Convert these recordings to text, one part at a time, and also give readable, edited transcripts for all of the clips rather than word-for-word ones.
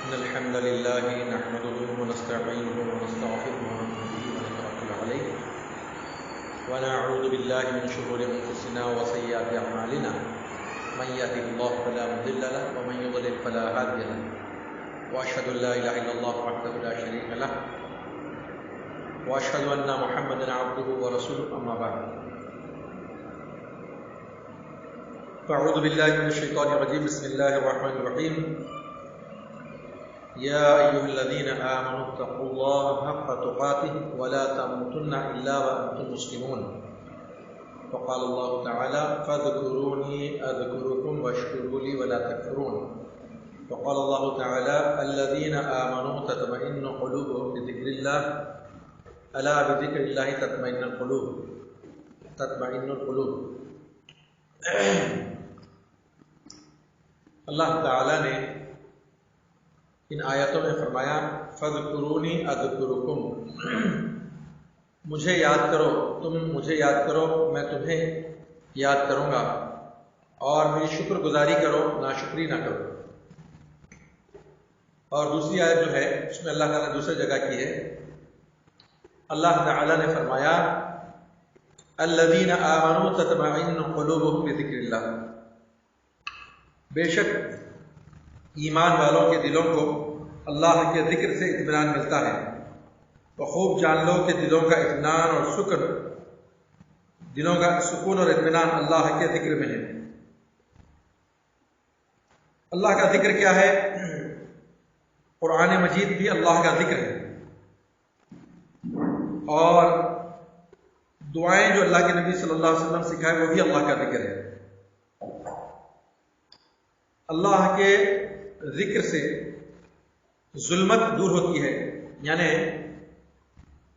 إن الحمد لله نحمده ونستعينه ونستغفره ونؤمن به ونتوكل عليه ونعوذ بالله من شرور أنفسنا وسيئات أعمالنا من يهده الله فلا مضل له ومن يضلل فلا هادي له وأشهد أن لا إله إلا الله وحده لا شريك له وأشهد أن محمدا عبده ورسوله أما بعد فأعوذ بالله من الشيطان الرجيم بسم الله الرحمن الرحيم يا أيها الذين آمنوا اتقوا الله حق تقاته ولا تموتن إلا وأنتم مسلمون وقال الله تعالى فاذكروني أذكركم واشكروا لي ولا تكفرون وقال الله تعالى الذين آمنوا تطمئن قلوبهم بذكر الله ألا بذكر الله تطمئن القلوب اللہ تعالیٰ نے ان آیتوں میں فرمایا فَاذْكُرُونِي أَذْكُرُكُمْ، مجھے یاد کرو، تم مجھے یاد کرو، میں تمہیں یاد کروں گا، اور میری شکر گزاری کرو، ناشکری نہ کرو۔ اور دوسری آیت جو ہے اس میں اللہ تعالیٰ نے دوسری جگہ کی ہے، اللہ تعالیٰ نے فرمایا الذین آمنوا تطمئن قلوبهم بذکر اللہ، بے شک ایمان والوں کے دلوں کو اللہ کے ذکر سے اطمینان ملتا ہے۔ تو خوب جان لو کہ دلوں کا اطمینان اور سکون، دلوں کا سکون اور اطمینان اللہ کے ذکر میں ہے۔ اللہ کا ذکر کیا ہے؟ قرآن مجید بھی اللہ کا ذکر ہے، اور دعائیں جو اللہ کے نبی صلی اللہ علیہ وسلم سکھائے وہ بھی اللہ کا ذکر ہے۔ اللہ کے ذکر سے ظلمت دور ہوتی ہے، یعنی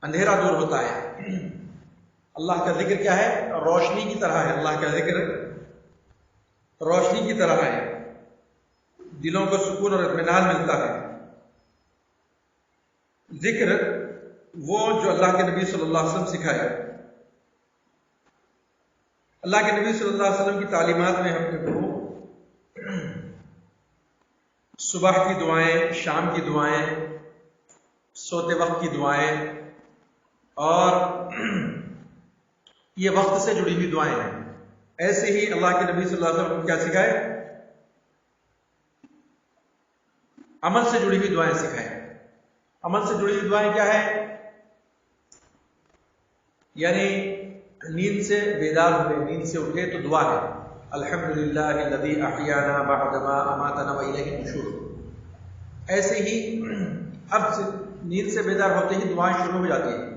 اندھیرا دور ہوتا ہے۔ اللہ کا ذکر کیا ہے؟ روشنی کی طرح ہے۔ اللہ کا ذکر روشنی کی طرح ہے، دلوں کو سکون اور اطمینان ملتا ہے۔ ذکر وہ جو اللہ کے نبی صلی اللہ علیہ وسلم سکھائے۔ اللہ کے نبی صلی اللہ علیہ وسلم کی تعلیمات میں ہم نے پڑھو صبح کی دعائیں، شام کی دعائیں، سوتے وقت کی دعائیں، اور یہ وقت سے جڑی ہوئی دعائیں ہیں۔ ایسے ہی اللہ کے نبی صلی اللہ علیہ وسلم کیا سکھائے؟ عمل سے جڑی ہوئی دعائیں سکھائے۔ عمل سے جڑی ہوئی دعائیں کیا ہے؟ یعنی نیند سے بیدار ہوئے، نیند سے اٹھے تو دعا ہے الحمدللہ الذی احیانا بعد ما اماتنا والیہ النشور۔ ایسے ہی اب نیند سے بیدار ہوتے ہی دعائیں شروع ہو جاتی ہیں۔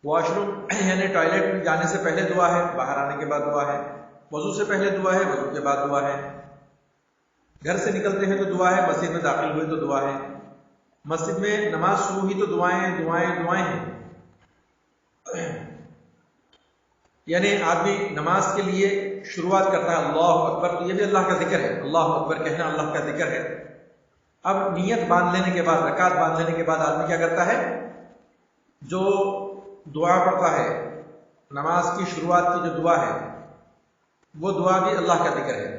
واش روم یعنی ٹوائلٹ میں جانے سے پہلے دعا ہے، باہر آنے کے بعد دعا ہے، وضو سے پہلے دعا ہے، وضو کے بعد دعا ہے، گھر سے نکلتے ہیں تو دعا ہے، مسجد میں داخل ہوئے تو دعا ہے، مسجد میں نماز شروع ہوئی تو دعائیں دعائیں دعائیں ہیں۔ یعنی آدمی نماز کے لیے شروعات کرتا ہے اللہ اکبر، تو یہ بھی اللہ کا ذکر ہے۔ اللہ اکبر کہنا اللہ کا ذکر ہے۔ اب نیت باندھ لینے کے بعد، رکعت باندھ لینے کے بعد آدمی کیا کرتا ہے؟ جو دعا پڑھتا ہے، نماز کی شروعات کی جو دعا ہے وہ دعا بھی اللہ کا ذکر ہے۔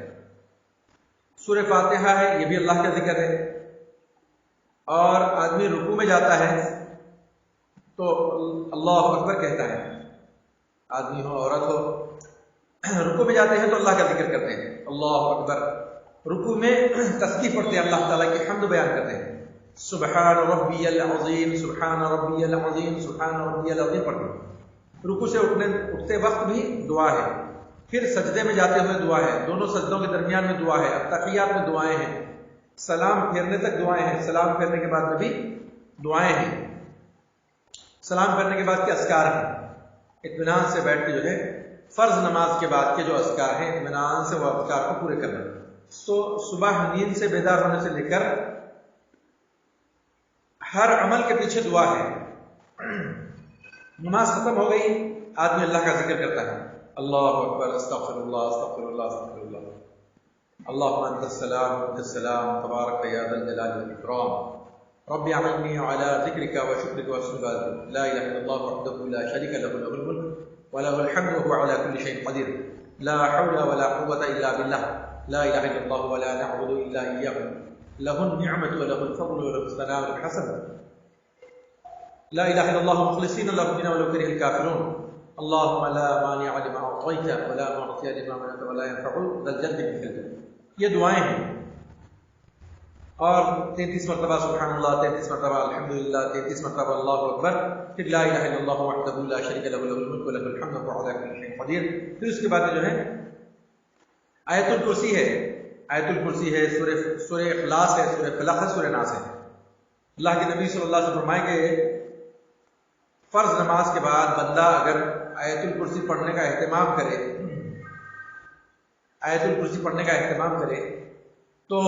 سورہ فاتحہ ہے، یہ بھی اللہ کا ذکر ہے۔ اور آدمی رکوع میں جاتا ہے تو اللہ اکبر کہتا ہے، آدمی ہو عورت ہو، رکوع میں جاتے ہیں تو اللہ کا ذکر کرتے ہیں اللہ اکبر۔ رکوع میں تسبیح پڑھتے ہیں، اللہ تعالیٰ کی حمد بیان کرتے ہیں، سبحان ربی العظیم سبحان ربی العظیم سبحان ربی العظیم پڑھتے ہیں۔ رکوع سے اٹھتے وقت بھی دعا ہے، پھر سجدے میں جاتے ہوئے دعا ہے، دونوں سجدوں کے درمیان میں دعا ہے، تحیات میں دعائیں ہیں، سلام پھیرنے تک دعائیں ہیں، سلام پھیرنے کے بعد میں بھی دعائیں ہیں، سلام پھیرنے کے بعد کے اذکار ہیں، اطمینان سے بیٹھ کے جو ہے فرض نماز کے بعد کے جو اذکار ہیں اطمینان سے وہ اذکار کو پورے کرنا۔ تو صبح نیند سے بیدار ہونے سے لے کر ہر عمل کے پیچھے دعا ہے۔ نماز ختم ہو گئی، آدمی اللہ کا ذکر کرتا ہے، اللہ اکبر استغفر اللہ استغفر اللہ استغفر اللہ، اللہم انت السلام انت السلام تبارک یا ذا الجلال والاکرام، رب اعنی علی ذکرک وشکرک وحسن عبادتک، لا الہ الا اللہ وحدہ لا شریک لہ لہ الملک وله الحمد وهو على كل شيء قدير، لا حول ولا قوة إلا بالله، لا إله إلا الله ولا نعبد إلا إياه لہ النعمۃ ولہ الفضل ولہ الثناء الحسن لا الہ الا اللہ مخلصین لہ الدین ولو کرہ الکافرون اللہم لا مانع لما اعطیت ولا معطی لما منعت ولا ينفع ذا الجد منک الجد۔ یہ دعائیں ہیں، اور 33 مرتبہ سبحان اللہ، 33 مرتبہ الحمدللہ، 33 مرتبہ اللہ اکبر، پھر لا الہ الا اللہ وحدہ لا شریک لہ لہ الملک ولہ الحمد وهو علی کل شیء قدیر۔ پھر اس کے بعد جو ہے آیت الکرسی ہے، آیت الکرسی ہے، سورہ اخلاص ہے، سورہ فلق ہے، سورہ ناس ہے۔ اللہ کے نبی صلی اللہ علیہ وسلم فرمائے کہ فرض نماز کے بعد بندہ اگر آیت الکرسی پڑھنے کا اہتمام کرے، آیت الکرسی پڑھنے کا اہتمام کرے تو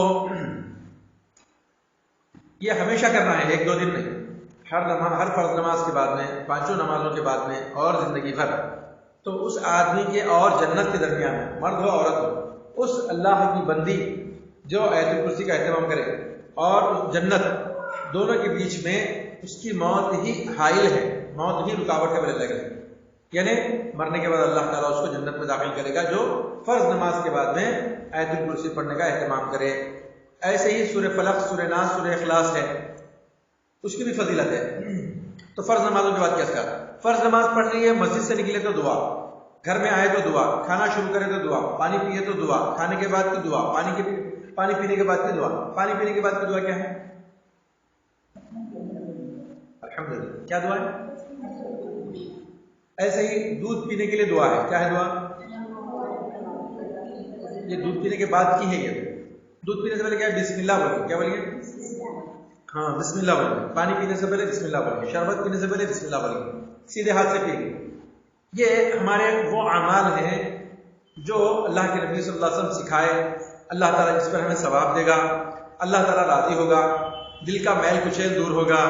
یہ ہمیشہ کرنا ہے، ایک دو دن نہیں، ہر فرض نماز کے بعد میں، پانچوں نمازوں کے بعد میں اور زندگی بھر، تو اس آدمی کے اور جنت کے درمیان میں، مرد ہو عورت ہو، اس اللہ کی بندی جو آیت الکرسی کا اہتمام کرے اور اس جنت، دونوں کے بیچ میں اس کی موت ہی حائل ہے، موت ہی رکاوٹ ہے بلے لگے، یعنی مرنے کے بعد اللہ تعالیٰ اس کو جنت میں داخل کرے گا جو فرض نماز کے بعد میں آیت الکرسی پڑھنے کا اہتمام کرے۔ ایسے ہی سورہ فلق، سورہ ناس، سورہ اخلاص ہے، اس کی بھی فضیلت ہے۔ تو فرض نمازوں کے بعد کیا کرا؟ فرض نماز پڑھ لی ہے، مسجد سے نکلے تو دعا، گھر میں آئے تو دعا، کھانا شروع کرے تو دعا، پانی پیے تو دعا، کھانے کے بعد کی دعا، پانی پینے کے بعد کی دعا۔ پانی پینے کے بعد کی دعا کیا ہے؟ الحمدللہ۔ کیا دعا ہے؟ ایسے ہی دودھ پینے کے لیے دعا ہے، کیا ہے دعا؟ یہ دودھ پینے کے بعد کی ہے، یہ دودھ پینے سے پہلے کیا ہے؟ بسم اللہ بولیے، کیا بولیے؟ ہاں بسم اللہ بولیے، پانی پینے سے پہلے بسم اللہ بولیے، شربت پینے سے پہلے بسم اللہ بولیے، سیدھے ہاتھ سے پیئیں۔ یہ ہمارے وہ اعمال ہیں جو اللہ کے نبی صلی اللہ علیہ وسلم سکھائے، اللہ تعالیٰ اس پر ہمیں ثواب دے گا، اللہ تعالیٰ راضی ہوگا، دل کا میل کچیل دور ہوگا،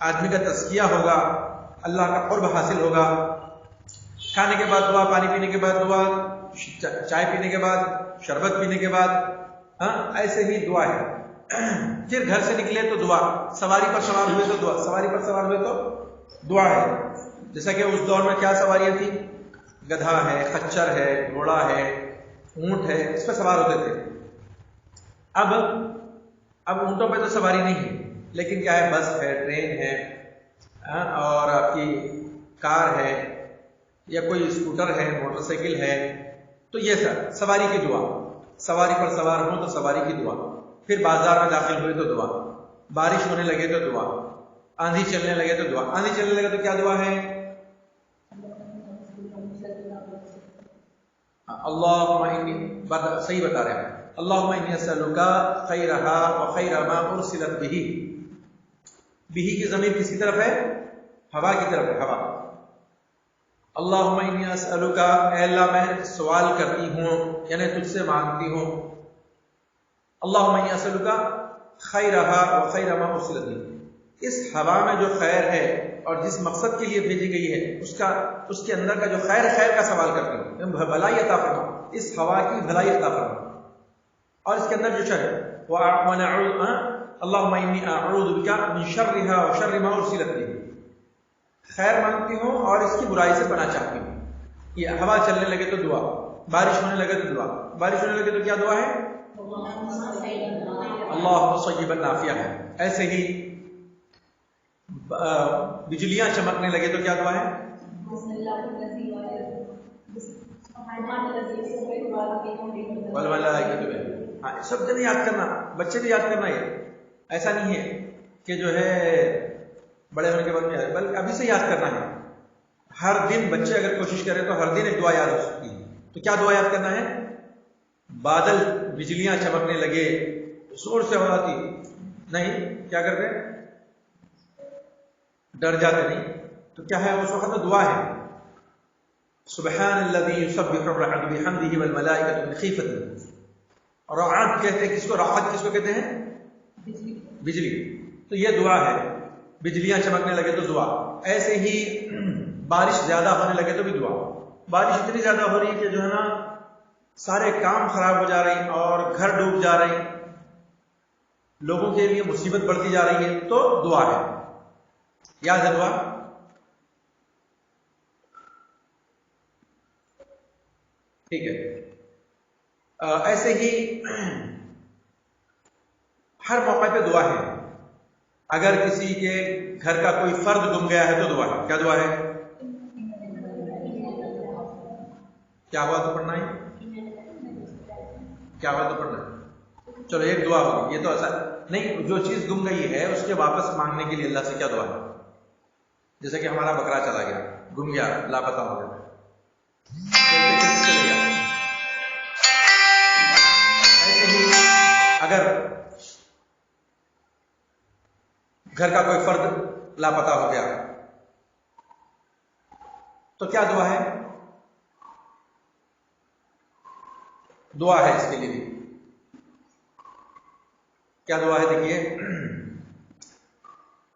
آدمی کا تزکیہ ہوگا، اللہ کا قرب حاصل ہوگا۔ کھانے کے بعد دعا، پانی پینے کے بعد دعا، چائے پینے کے بعد، شربت پینے کے بعد، ایسے ہی دعا ہے۔ پھر گھر سے نکلے تو دعا، سواری پر سوار ہوئے تو دعا، سواری پر سوار ہوئے تو دعا ہے۔ جیسا کہ اس دور میں کیا سواریاں تھیں؟ گدھا ہے، خچر ہے، گھوڑا ہے، اونٹ ہے، اس پہ سوار ہوتے تھے۔ اب اونٹوں پہ تو سواری نہیں ہے، لیکن کیا ہے؟ بس ہے، ٹرین ہے، اور آپ کی کار ہے، یا کوئی اسکوٹر ہے، موٹر سائیکل ہے، تو یہ سب سواری کی دعا۔ سواری پر سوار ہوں تو سواری کی دعا، پھر بازار میں داخل ہوئے تو دعا، بارش ہونے لگے تو دعا، آندھی چلنے لگے تو دعا۔ آندھی چلنے لگے تو کیا دعا ہے؟ اللہم انی، صحیح بتا رہے ہیں، اللہم انی اسألک خیرہا وخیر ما ارسلت بہ۔ بہ کی ضمیر کس کی طرف ہے؟ ہوا کی طرف ہے، ہوا۔ اللہم انی اسألک، اے اللہ میں سوال کرتی ہوں، یعنی تجھ سے مانگتی ہوں، اللہم انی اسألک خیرہا وخیر ما ارسلت بہ، اس ہوا میں جو خیر ہے اور جس مقصد کے لیے بھیجی گئی ہے اس کے اندر کا جو خیر کا سوال کرتی ہوں، بھلائی عطا فرما، اس ہوا کی بھلائی عطا فرما، اور اس کے اندر جو شر ہے، اللہم انی اعوذ بک من شرھا وشر ما ارسلت بہ، خیر مانگتی ہوں اور اس کی برائی سے پناہ چاہتی ہوں۔ یہ ہوا چلنے لگے تو دعا، بارش ہونے لگے تو دعا، بارش ہونے لگے تو کیا دعا ہے؟ اللہم صیبا نافعا ہے۔ ایسے ہی بجلیاں چمکنے لگے تو کیا دعا ہے؟ ہاں، سب جن یاد کرنا، بچے بھی یاد کرنا، یہ ایسا نہیں ہے کہ جو ہے بڑے ہونے کے بعد میں، بلکہ ابھی سے یاد کرنا ہے۔ ہر دن بچے اگر کوشش کریں تو ہر دن ایک دعا یاد ہو سکتی ہے۔ تو کیا دعا یاد کرنا ہے؟ بادل، بجلیاں چمکنے لگے، زور سے آواز آتی نہیں، کیا کرتے؟ ڈر جاتے نہیں، تو کیا ہے اس وقت دعا ہے، سبحان الذی یسبح الرعد بحمدہ والملائکۃ من خیفتہ۔ رعد کہتے ہیں کس کو؟ رعد کس کو کہتے ہیں؟ بجلی۔ تو یہ دعا ہے، بجلیاں چمکنے لگے تو دعا۔ ایسے ہی بارش زیادہ ہونے لگے تو بھی دعا۔ بارش اتنی زیادہ ہو رہی ہے کہ جو ہے نا سارے کام خراب ہو جا رہے ہیں اور گھر ڈوب جا رہے ہیں، لوگوں کے لیے مصیبت بڑھتی جا رہی ہے، تو دعا ہے، یاد ہے دعا؟ ٹھیک ہے۔ ایسے ہی ہر موقع پہ دعا ہے. اگر کسی کے گھر کا کوئی فرد گم گیا ہے تو دعا ہے. کیا دعا ہے؟ کیا ہوا تو پڑھنا ہے؟ کیا ہوا تو پڑھنا ہے. چلو ایک دعا ہوگی. یہ تو ایسا نہیں، جو چیز گم گئی ہے اس کے واپس مانگنے کے لیے اللہ سے کیا دعا ہے؟ جیسے کہ ہمارا بکرا چلا گیا، گم گیا، لاپتہ ہو گیا، چلے گیا. ایسے ہی اگر گھر کا کوئی فرد لاپتہ ہو گیا تو کیا دعا ہے؟ دعا ہے اس کے لیے بھی. کیا دعا ہے؟ دیکھیے،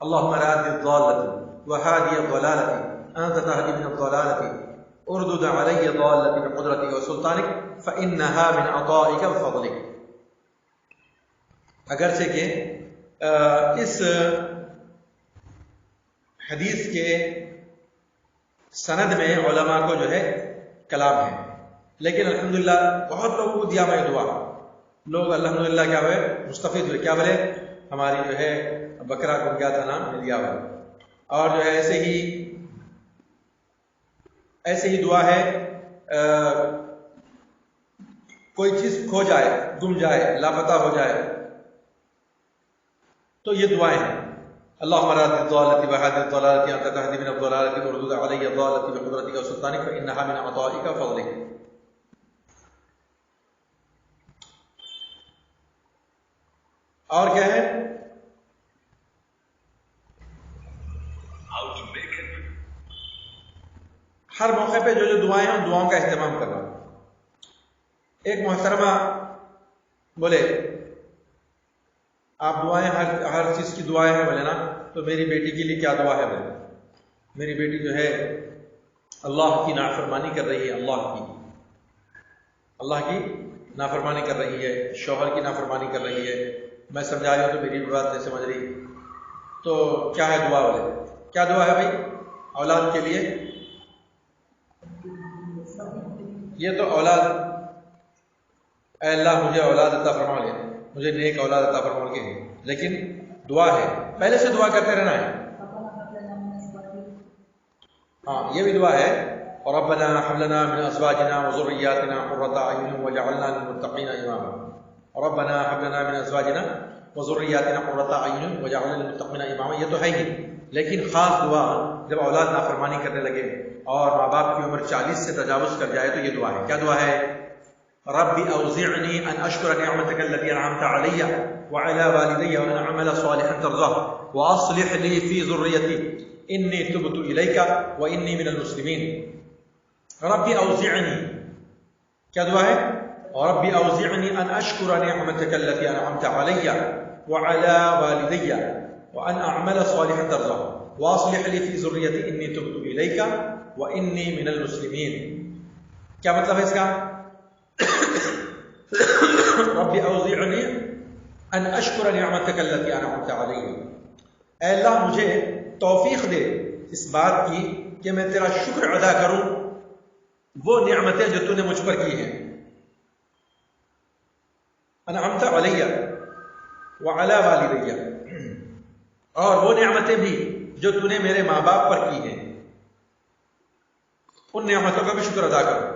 اللهم راد الضالة وهادي الضلالة أنت تهدي من الضلالة اردد علي ضالتي بقدرتك وسلطانك فإنها من عطائك وفضلك. اگرچہ کہ اس حدیث کے سند میں علماء کو جو ہے کلام ہے، لیکن الحمدللہ بہت لوگوں کو دیا میں دعا. لوگ الحمدللہ کیا ہوئے؟ مستفید ہوئے. کیا بولے؟ ہماری جو ہے بکرا گم گیا تھا نا، مل گیا ہوا. اور جو ہے ایسے ہی دعا ہے، کوئی چیز کھو جائے، گم جائے، لاپتہ ہو جائے تو یہ دعائیں ہیں. اللهم راد الضالة وهادي الضلالة أنت تهدي من الضلالة واردد علي ضالتي بقدرتك وسلطانك فإنها من عطائك وفضلك. اور کیا ہے؟ ہر موقع پہ جو دعائیں ہیں ان دعاؤں کا اہتمام کرنا. ایک محترمہ بولے آپ دعائیں ہر چیز کی دعائیں ہیں بولے نا، تو میری بیٹی کے لیے کیا دعا ہے؟ بولے میری بیٹی جو ہے اللہ کی نافرمانی کر رہی ہے، اللہ کی نافرمانی کر رہی ہے، شوہر کی نافرمانی کر رہی ہے. میں سمجھا رہی ہوں تو میری بات نہیں سمجھ رہی. تو کیا ہے دعا؟ بولے کیا دعا ہے بھائی اولاد کے لیے؟ یہ تو اولاد، اے اللہ مجھے اولاد عطا فرما لے، مجھے نیک اولاد عطا فرما کے. لیکن دعا ہے، پہلے سے دعا کرتے رہنا ہے. ہاں یہ بھی دعا ہے. ربنا هب لنا من ازواجنا وذرياتنا قرة اعين واجعلنا للمتقين اماما. ربنا هب لنا من ازواجنا وذرياتنا قرة اعين واجعلنا للمتقين اماما. یہ تو ہے ہی، لیکن خاص دعا جب اولاد نافرمانی کرنے لگے اور ماں باپ کی عمر 40 سے تجاوز کر جائے تو یہ دعا ہے. کیا دعا ہے؟ رب اوزعنی ان اشکر نعمتک التي انعمت علی وعلى والدی وان اعمل صالحا ترضاه واصلح لي في ذريتي انی تبت الیک وانی من المسلمین. رب اوزعنی، کیا دعا ہے؟ رب اوزعنی ان اشکر نعمتک التي انعمت علی وعلى والدی وان اعمل صالحا ترضاه واصلح لي في ذريتي انی تبت الیک وانی من المسلمین. کیا مطلب ہے اس کا؟ رب اوزعنی ان اشکر نعمتک التي انعمت علی، اے اللہ مجھے توفیق دے اس بات کی کہ میں تیرا شکر ادا کروں وہ نعمتیں جو تو نے مجھ پر کی ہیں. انعمت علی وعلی والدی، اور وہ نعمتیں بھی جو تو نے میرے ماں باپ پر کی ہیں، ان نعمتوں کا بھی شکر ادا کروں.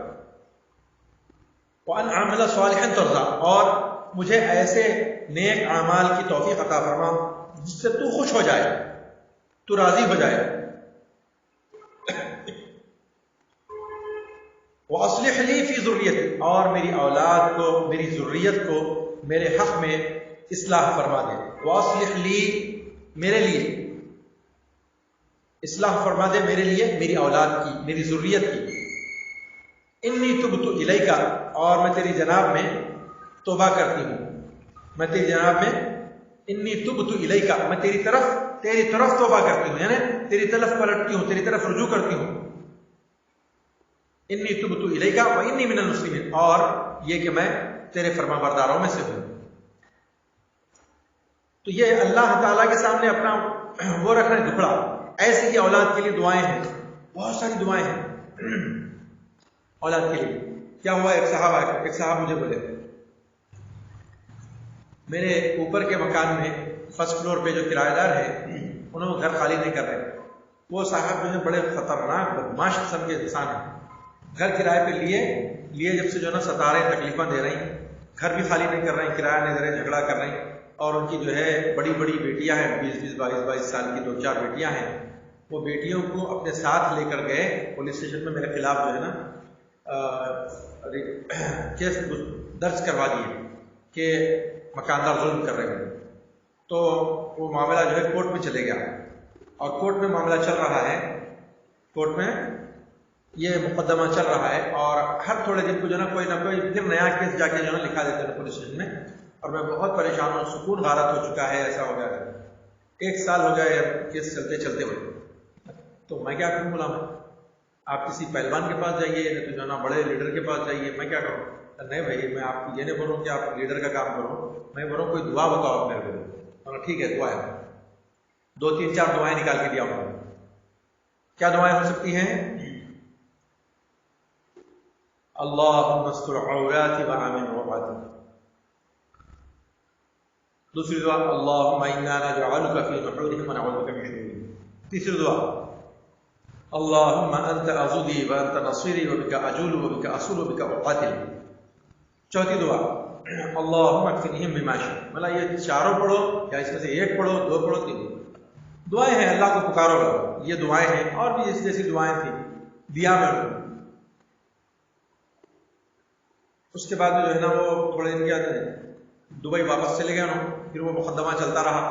وان اعمل صالحا ترضاه، اور مجھے ایسے نیک اعمال کی توفیق عطا فرما جس سے تو خوش ہو جائے، تو راضی ہو جائے. وَأَصْلِحْ لِي فِي ذُرِّيَّتِي، اور میری اولاد کو، میری ذریت کو میرے حق میں اصلاح فرما دے. وَأَصْلِحْ لِي، میرے لیے اصلاح فرما دے، میرے لیے، میری اولاد کی، میری ذریت کی. انی تبت الیک، اور میں تیری جناب میں توبہ کرتی ہوں. میں تیری جناب میں، انی تبت الیک، میں تیری طرف توبہ کرتی ہوں، یعنی تیری طرف پلٹتی ہوں، تیری طرف رجوع کرتی ہوں. انی تبت الیک وانی من المسلمین، اور یہ کہ میں تیرے فرما برداروں میں سے ہوں. تو یہ اللہ تعالیٰ کے سامنے اپنا وہ رکھنا ہے دکھڑا. ایسی ہی اولاد کے لیے دعائیں ہیں، بہت ساری دعائیں ہیں اولاد کے لیے. کیا ہوا؟ ایک صاحب مجھے بولے میرے اوپر کے مکان میں فرسٹ فلور پہ جو کرایہ دار ہے انہوں نے گھر خالی نہیں کر رہے. وہ صاحب جو ہے بڑے خطرناک بدماش قسم کے انسان ہیں. گھر کرائے پہ لیے جب سے جو ہے نا ستا رہے ہیں، تکلیفیں دے رہی ہیں، گھر بھی خالی نہیں کر رہے ہیں، کرایہ نہیں دے رہے، جھگڑا کر رہے ہیں. اور ان کی جو ہے بڑی بڑی بیٹیاں ہیں، 22 سال کی 2-4 بیٹیاں ہیں. وہ بیٹیوں کو اپنے ساتھ لے کر گئے پولیس اسٹیشن میں، میرے خلاف جو ہے نا کیس درج کروا دیے کہ مکاندار ظلم کر رہے ہیں. تو وہ معاملہ جو ہے کورٹ میں چلے گیا، اور کورٹ میں معاملہ چل رہا ہے، کورٹ میں یہ مقدمہ چل رہا ہے. اور ہر تھوڑے دن کو جو ہے نا کوئی نہ کوئی پھر نیا کیس جا کے جو ہے نا لکھا دیتے ہیں پولیس اسٹیشن میں. اور میں بہت پریشان ہوں، سکون غارت ہو چکا ہے، ایسا ہو گیا ہے 1 سال ہو گیا ہے کیس چلتے چلتے ہوئے. تو میں کیا کروں؟ بولا میں آپ کسی پہلوان کے پاس جائیے، تو جو ہے نا بڑے لیڈر کے پاس جائیے. میں کیا کروں؟ نہیں بھائی، میں آپ کو یہ نہیں بولوں کہ آپ لیڈر کا کام کرو، میں بولوں کوئی دعا بتاؤ آپ میرے کو. ٹھیک ہے، دعا ہے. 2-3-4 دعائیں نکال کے دیا ہوں. کیا دعائیں ہو سکتی ہیں؟ اللہم استر عوراتی وآمن روعاتی. دوسری دعا اللہم انا نجعلک فی نحورہم ونعوذ بک من شرورہم. تیسری دعا اللہم انت عضدی وانت نصیری وبک اجول وبک اصول وبک اقاتل. چوتھی دعا اللہم اکفنہم بما شئت. مطلب یہ چاروں پڑھو یا اس میں سے ایک پڑھو، 2 پڑھو، 3 دعائیں ہیں، اللہ کو پکارو گا. یہ دعائیں ہیں، اور بھی اس جیسی دعائیں تھیں دیا میں. اس کے بعد جو ہے نا وہ تھوڑے دن کیا دبئی واپس چلے گئے. پھر وہ مقدمہ چلتا رہا.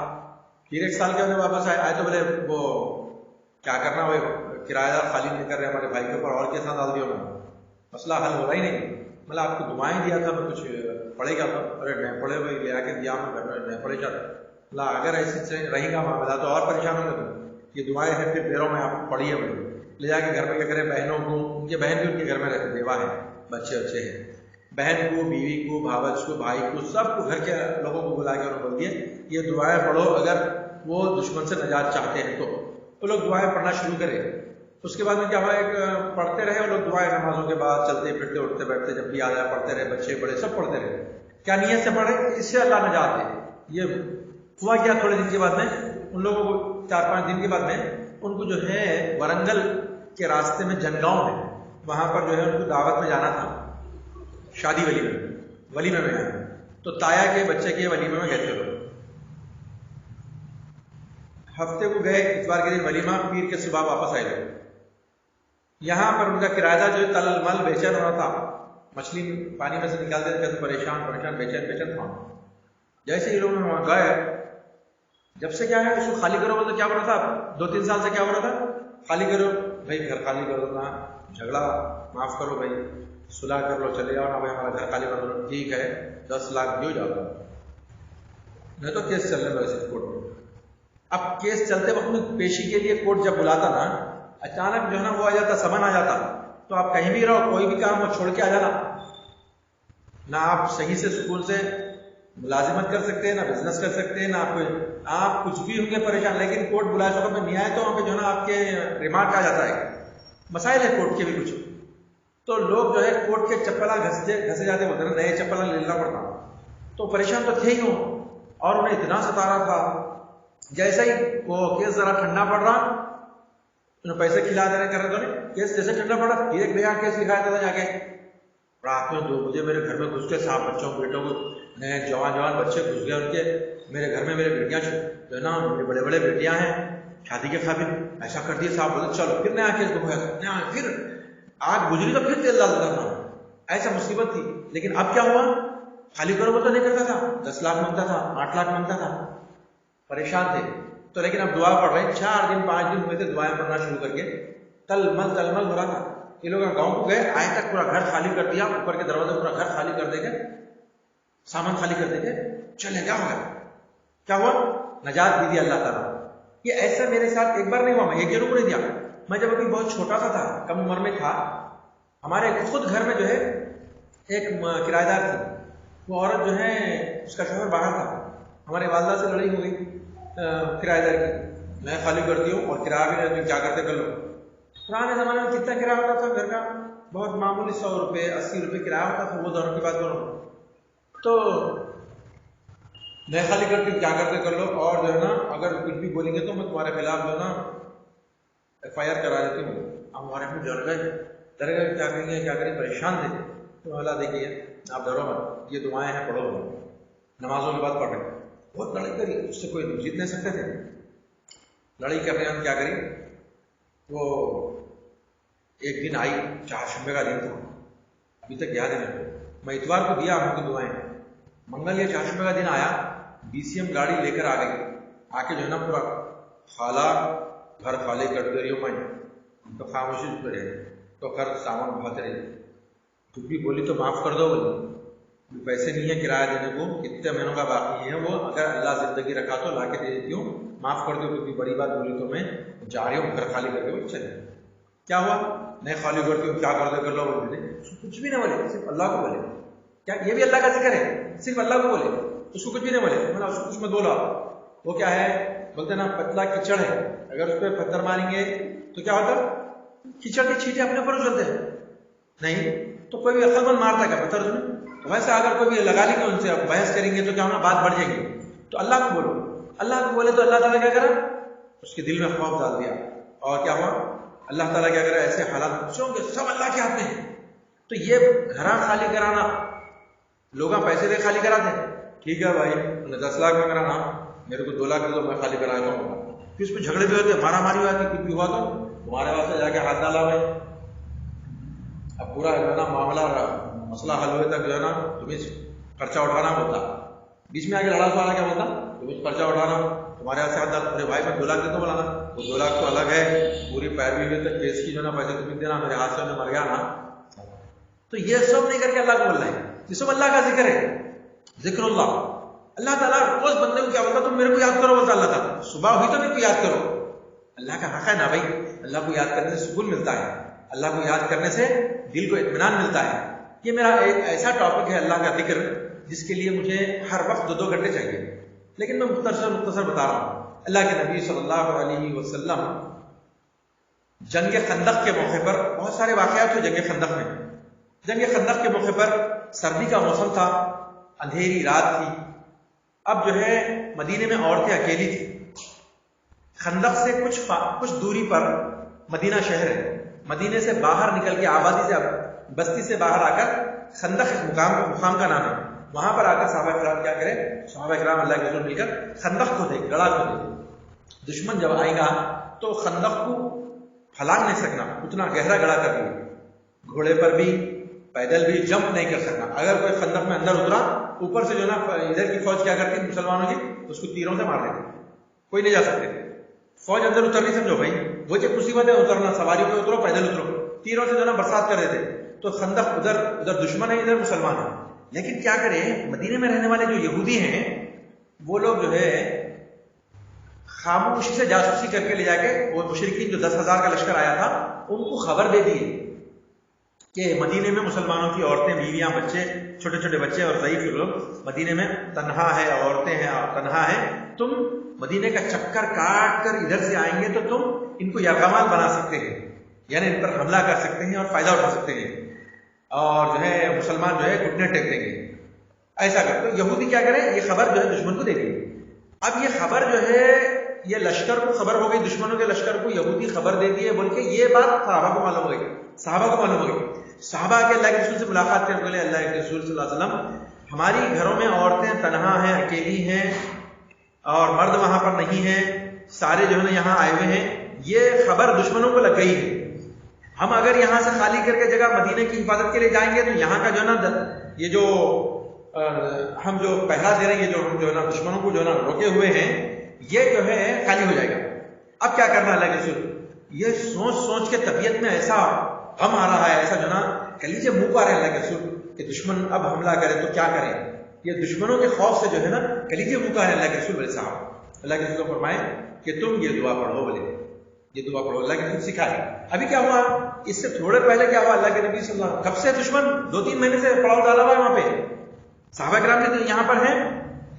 پھر 1 سال کے بعد واپس آئے تو بولے وہ کیا کرنا، وہ کرایہ دار خالی نہیں کر رہے ہمارے بھائی کے اوپر، اور کیسا ڈال دیا انہوں نے، مسئلہ حل ہو رہا ہی نہیں. مطلب آپ کو دعائیں دیا تھا، میں کچھ پڑھے گا. ارے نہیں پڑھے ہوئے لے آ کے دیا میں گھر میں، نہیں پڑھے جاتا. اللہ اگر ایسے سے رہے گا معاملہ تو اور پریشان ہوں گے تم. یہ دعائیں ہیں، پھر پیروں میں آپ کو پڑھی ہے لے جا کے گھر میں. کیا کریں، بہنوں کو، ان کے بہن بھی ان کے گھر میں رہتے، بیوہ ہیں، بچے ہیں، بہن کو، بیوی کو، بھاوج کو، بھائی کو، سب کو، گھر کے لوگوں کو بلا کے انہوں نے بول دیا یہ دعائیں پڑھو، اگر وہ دشمن سے نجات چاہتے ہیں تو لوگ دعائیں پڑھنا شروع کریں. اس کے بعد میں کیا ہوا، ایک پڑھتے رہے وہ لوگ دعائیں نمازوں کے بعد، چلتے پھرتے اٹھتے بیٹھتے، جب بھی آ جائے پڑھتے رہے، بچے بڑے سب پڑھتے رہے. کیا نیت سے پڑھے؟ اس سے اللہ نجات ہے. یہ ہوا کیا، تھوڑے دن کے بعد میں ان لوگوں کو 4-5 دن کے بعد میں ان کو جو ہے ورنگل کے راستے میں جنگاؤں میں، وہاں پر جو ہے ان کو دعوت میں جانا تھا، شادی ولیمے میں آئے. تو تایا کے بچے کے ولیمے میں گئے تھے لوگ. ہفتے کو گئے، اتوار کے دن ولیمہ، پیر کے صبح واپس آئے لوگ. یہاں پر ان کا کرایہ دار جو تل مل بیچن رہا تھا، مچھلی پانی میں سے نکالتے تھے تو پریشان بیچن تھا. جیسے یہ لوگ وہاں گئے، جب سے کیا ہے اس کو خالی کرو، تو کیا بول رہا تھا 2-3 سال سے، کیا بول رہا تھا خالی کرو بھائی، گھر خالی کرو نا، جھگڑا معاف کرو بھائی، صلح کر لو، چلے جاؤ نا بھائی، ہمارا گھر خالی کر دو. ٹھیک ہے 10 لاکھ دیو جاؤ. نہیں تو کیس چل رہے ویسے کورٹ میں. اب کیس چلتے وقت میں پیشی کے لیے کورٹ جب بلاتا نا، اچانک جو ہے نا وہ آ جاتا، سمن آ جاتا، تو آپ کہیں بھی رہو، کوئی بھی کام وہ چھوڑ کے آ جانا. نہ آپ صحیح سے سکون سے ملازمت کر سکتے ہیں، نہ بزنس کر سکتے ہیں، نہ آپ کچھ بھی ہوں گے پریشان. لیکن کورٹ بلائے وقت میں نہیں آئے تو وہاں پہ جو ہے نا آپ کے ریمارک آ جاتا ہے. مسائل ہے کورٹ کے بھی کچھ. تو لوگ جو ہے کورٹ کے چپلا گھسے جاتے ہوتے ہیں، نئے چپلا لینا پڑتا. تو پریشان تو تھے ہی ہوں، اور انہیں اتنا ستا رہا تھا. جیسے ہی وہ کیس ذرا ٹھنڈا پڑ رہا، انہیں پیسے کھلا دینے کر رہے تھے. کیس جیسے ٹھنڈا پڑا، ایک نیا کیس لکھایا تھا جا کے. رات میں 2 بجے میرے گھر میں گھس کے، 7 بچوں بیٹوں کو، نئے جوان بچے گھس گئے ان کے میرے گھر میں. میرے بیٹیاں جو ہے نا، میرے بڑے بیٹیاں ہیں شادی کے قابل، ایسا کر دیا. صاحب بولے چلو پھر نیا کیس دکھایا، پھر آگ بجلی تو پھر تیل ڈال دیتا تھا. ایسا مصیبت تھی. لیکن اب کیا ہوا، خالی کرو تو نہیں کرتا تھا، 10 لاکھ مانگتا تھا، 8 لاکھ مانگتا تھا. پریشان تھے. تو لیکن اب دعا پڑھ رہے ہیں. 4 دن 5 دن ہوئے تھے دعائیں پڑھنا شروع کر کے. تل مل ہو رہا تھا. یہ لوگ گاؤں کو گئے، آئے تک پورا گھر خالی کر دیا، اوپر کے دروازے پورا گھر خالی کر دے گے، سامان خالی کر دے گے، چلے کیا ہوگا. کیا ہوا، نجات دی اللہ تعالیٰ. یہ ایسا میرے ساتھ ایک بار نہیں ہوا، میں ایک ضرور نہیں دیا. میں جب ابھی بہت چھوٹا سا تھا، کم عمر میں تھا، ہمارے خود گھر میں جو ہے ایک کرایہ دار تھی. وہ عورت جو ہے اس کا شوہر باہر تھا. ہمارے والدہ سے لڑائی ہو گئی کرایہ دار کی، میں خالی کرتی ہوں اور کرایہ بھی نہیں، کیا کرتے کر لو. پرانے زمانے میں کتنا کرایہ ہوتا تھا گھر کا، بہت معمولی 100 روپے 80 روپے کرایہ ہوتا تھا. وہ دونوں کی بات کرو. تو نئے خالی کر کے کیا کرتے کر لو، اور جو ہے نا اگر کچھ بھی بولیں گے تو میں تمہارے خلاف جو ہے نا FIR کرا دیتی ہوں. ہم ہمارے میں ڈر گئے کیا کریں گے کیا کریں، پریشان تھے. تو اللہ دیکھیے آپ ڈرو مت، یہ دعائیں ہیں پڑھو، نمازوں کے بعد پڑھ رہے. بہت لڑائی کری، اس سے کوئی جیت نہیں سکتے تھے. لڑائی کر رہے ہیں، ہم کیا کریں. وہ ایک دن آئی، چہارشنبے کا دن تھا، ابھی تک یاد ہے میں اتوار کو دیا ہم کو دعائیں. منگل یا چہارشنبے کا دن آیا، BCM گاڑی لے کر آ گئی. آ کے جو ہے نا پورا خالہ گھر خالی کرتے رہی ہو، میں تو خاموشی پہ رہے تو گھر سامان بہت رہے. تو بھی بولی تو معاف کر دو، بولی پیسے نہیں ہے کرایہ دینے کو، کتنے مہینوں کا باقی ہے وہ، اگر اللہ زندگی رکھا تو لا کے دے دیتی ہوں، معاف کر دو. کیونکہ بڑی بات بولی تو میں جا رہی ہوں گھر خالی کر کے. وہ چلے کیا ہوا، نہیں خالی کرتی ہوں، کیا کر لو بولتے تھے. کچھ بھی نہ بولے، صرف اللہ کو بولے. کیا یہ بھی اللہ کا ذکر ہے، صرف اللہ کو بولے، اس کو کچھ بھی نہیں بولے. میں اس کو کچھ میں بولا، وہ کیا ہے بولتے نا پتلا کیچڑ ہے، اگر اس پہ پتھر ماریں گے تو کیا ہوتا، کیچڑ کے چھینٹے اپنے اوپر اچھلتے ہیں. نہیں تو کوئی بھی عقل مند مارتا ہے پتھر اس میں. تو ویسے اگر کوئی بھی لگا لیں گے ان سے بحث کریں گے تو کیا ہونا، بات بڑھ جائے گی. تو اللہ کو بولو، اللہ کو بولے تو اللہ تعالیٰ کیا کرا، اس کے دل میں خوف ڈال دیا. اور کیا ہوا، اللہ تعالیٰ کیا کرا، ایسے حالات پوچھو گے سب اللہ کے ہاتھ میں. تو یہ گھر خالی کرانا، لوگ پیسے دے خالی کراتے ہیں، ٹھیک ہے بھائی انہیں 10 لاکھ میں کرانا، میرے کو 2 لاکھ دو میں خالی کرا دوں گا. پھر اس میں جھگڑے بھی ہوتے، مارا ماری ہوتی، کچھ بھی ہوا تو تمہارے واسطے جا کے ہاتھ ڈالا میں. اب پورا جو ہے نا معاملہ مسئلہ حل ہوئے تک جو ہے نا تمہیں خرچہ اٹھانا ہوتا. بیچ میں آ کے لڑا سوالا کیا بولتا، تمہیں خرچہ اٹھانا، تمہارے واسطے ہاتھ ڈال. ارے بھائی میں 2 لاکھ دیتا ہوں، بولانا وہ 2 لاکھ تو الگ ہے، پوری پیروی ہوئی تک کیس کی جو ہے نا پیسے تمہیں دینا، میرے ہاتھ سے مر گیا نا. تو یہ سب نہیں کر کے اللہ کو بول رہے ہیں، یہ سب اللہ کا ذکر ہے. ذکر اللہ، اللہ تعالیٰ روز بندے کو کیا بولتا، تم میرے کو یاد کرو، بولتا اللہ تعالیٰ صبح ہوئی تو میرے کو یاد کرو. اللہ کا حق ہے نا بھائی، اللہ کو یاد کرنے سے سکون ملتا ہے، اللہ کو یاد کرنے سے دل کو اطمینان ملتا ہے. یہ میرا ایک ایسا ٹاپک ہے اللہ کا ذکر جس کے لیے مجھے ہر وقت 2 گھنٹے چاہیے، لیکن میں مختصر بتا رہا ہوں. اللہ کے نبی صلی اللہ علیہ وسلم جنگ خندق کے موقع پر، بہت سارے واقعات ہوئے جنگ خندق میں. جنگ خندق کے موقع پر سردی کا موسم تھا، اندھیری رات تھی. اب جو ہے مدینے میں عورتیں اکیلی تھی. خندق سے کچھ دوری پر مدینہ شہر ہے. مدینے سے باہر نکل کے آبادی سے بستی سے باہر آ کر خندق ایک مقام کا نام ہے. وہاں پر آ کر صحابہ کرام کیا کرے، صحابہ کرام اللہ کے رسول مل کر خندق کو دے، گڑھا کو دے. دشمن جب آئے گا تو خندق کو پھلانگ نہیں سکنا، اتنا گہرا گڑھا کر دیا. گھوڑے پر بھی پیدل بھی جمپ نہیں کر سکنا. اگر کوئی خندق میں اندر اترا، اوپر سے جو نا ادھر کی فوج کیا کرتی مسلمانوں کی، اس کو تیروں سے مار دیتے، کوئی نہیں جا سکتے. فوج اندر اتر نہیں سمجھو بھائی، وہ جو مصیبت ہے اترنا، سواری پہ اترو پیدل اترو، تیروں سے جو نا برسات کر دیتے. تو خندق ادھر دشمن ہے، ادھر مسلمان ہے. لیکن کیا کرے، مدینے میں رہنے والے جو یہودی ہیں وہ لوگ جو ہے خاموشی سے جاسوسی کر کے لے جا کے وہ مشرکین جو 10,000 کا لشکر آیا تھا ان کو خبر دے دیے کہ مدینے میں مسلمانوں کی عورتیں، بیویاں، بچے، چھوٹے چھوٹے بچے اور ضعیف لوگ مدینے میں تنہا ہے، عورتیں ہیں تنہا ہے. تم مدینے کا چکر کاٹ کر ادھر سے آئیں گے تو تم ان کو یرغمال بنا سکتے ہیں، یعنی ان پر حملہ کر سکتے ہیں اور فائدہ اٹھا سکتے ہیں، اور جو ہے مسلمان جو ہے گھٹنے ٹیک دیں گے. ایسا کر. تو یہودی کیا کرے، یہ خبر جو ہے دشمن کو دے دی. اب یہ خبر جو ہے یہ لشکر کو خبر ہو گئی، دشمنوں کے لشکر کو یہودی خبر دے دیے بول کے یہ بات صحابہ کو معلوم ہو گئی. صحابہ کو معلوم ہو گئی. صحابہ کے اللہ کے رسول سے ملاقات کرنے والے، اللہ کے رسول صلی اللہ علیہ وسلم ہماری گھروں میں عورتیں تنہا ہیں، اکیلی ہیں، اور مرد وہاں پر نہیں ہیں، سارے جو ہے نا یہاں آئے ہوئے ہیں، یہ خبر دشمنوں کو لگ گئی ہے. ہم اگر یہاں سے خالی کر کے جگہ مدینے کی حفاظت کے لیے جائیں گے تو یہاں کا جو ہے نا یہ جو ہم جو پہرا دے رہے ہیں، جو ہم جو ہے نا دشمنوں کو جو ہے نا روکے ہوئے ہیں، یہ جو ہے خالی ہو جائے گا. اب کیا کرنا اللہ کے رسول، یہ سوچ سوچ کے طبیعت میں ایسا غم آ رہا ہے، ایسا جو نا کلیجے منہ کو آ رہے ہیں اللہ کے رسول کہ دشمن اب حملہ کرے تو کیا کریں. یہ دشمنوں کے خوف سے جو ہے نا کلیجے منہ کو آ رہے ہیں اللہ کے رسول بڑے صاحب. اللہ کے رسول کو فرمائے کہ تم یہ دعا پڑھو، بولے یہ دعا پڑھو، اللہ کے رسول سکھائے. ابھی کیا ہوا، اس سے تھوڑے پہلے کیا ہوا، اللہ کے نبی صلی اللہ علیہ وسلم کب سے دشمن 2-3 مہینے سے پڑاؤ ڈالا ہوا ہے وہاں پہ. صحابہ کرام نے یہاں پر ہیں،